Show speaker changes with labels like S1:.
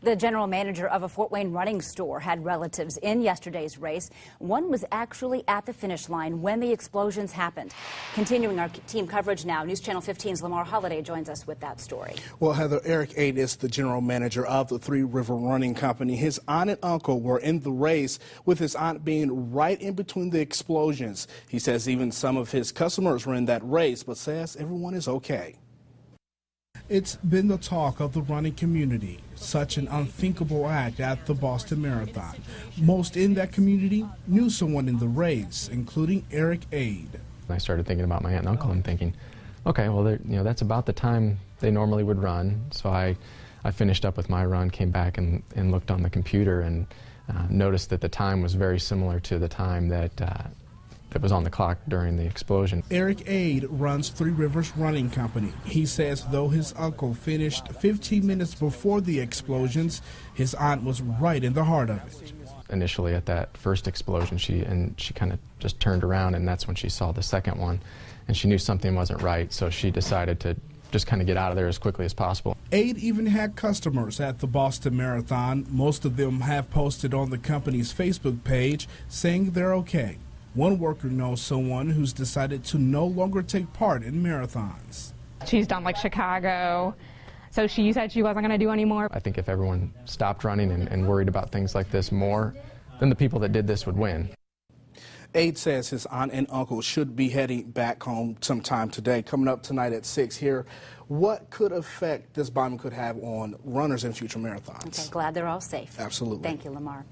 S1: The general manager of a Fort Wayne running store had relatives in yesterday's race. One was actually at the finish line when the explosions happened. Continuing our team coverage now, News Channel 15's Lamar Holliday joins us with that story.
S2: Well, Heather, Eric Ade is the general manager of the Three River Running Company. His aunt and uncle were in the race, with his aunt being right in between the explosions. He says even some of his customers were in that race, but says everyone is okay. It's been the talk of the running community, such an unthinkable act at the Boston Marathon. Most in that community knew someone in the race, including Eric Ade.
S3: I started thinking about my aunt and uncle and thinking, okay, well, that's about the time they normally would run. So I finished up with my run, came back and looked on the computer and noticed that the time was very similar to the time that was on the clock during the explosion.
S2: Eric Ade runs Three Rivers Running Company. He says though his uncle finished 15 minutes before the explosions, his aunt was right in the heart of it.
S3: Initially at that first explosion, she kind of just turned around, and that's when she saw the second one, and she knew something wasn't right, so she decided to just kind of get out of there as quickly as possible.
S2: Ade even had customers at the Boston Marathon. Most of them have posted on the company's Facebook page saying they're okay. One worker knows someone who's decided to no longer take part in marathons.
S4: She's done like Chicago, so she said she wasn't going to do any more.
S3: I think if everyone stopped running and worried about things like this more, then the people that did this would win.
S2: Ade says his aunt and uncle should be heading back home sometime today. Coming up tonight at 6 here, what could affect this bombing could have on runners in future marathons?
S1: Okay, glad they're all safe.
S2: Absolutely.
S1: Thank you, Lamar.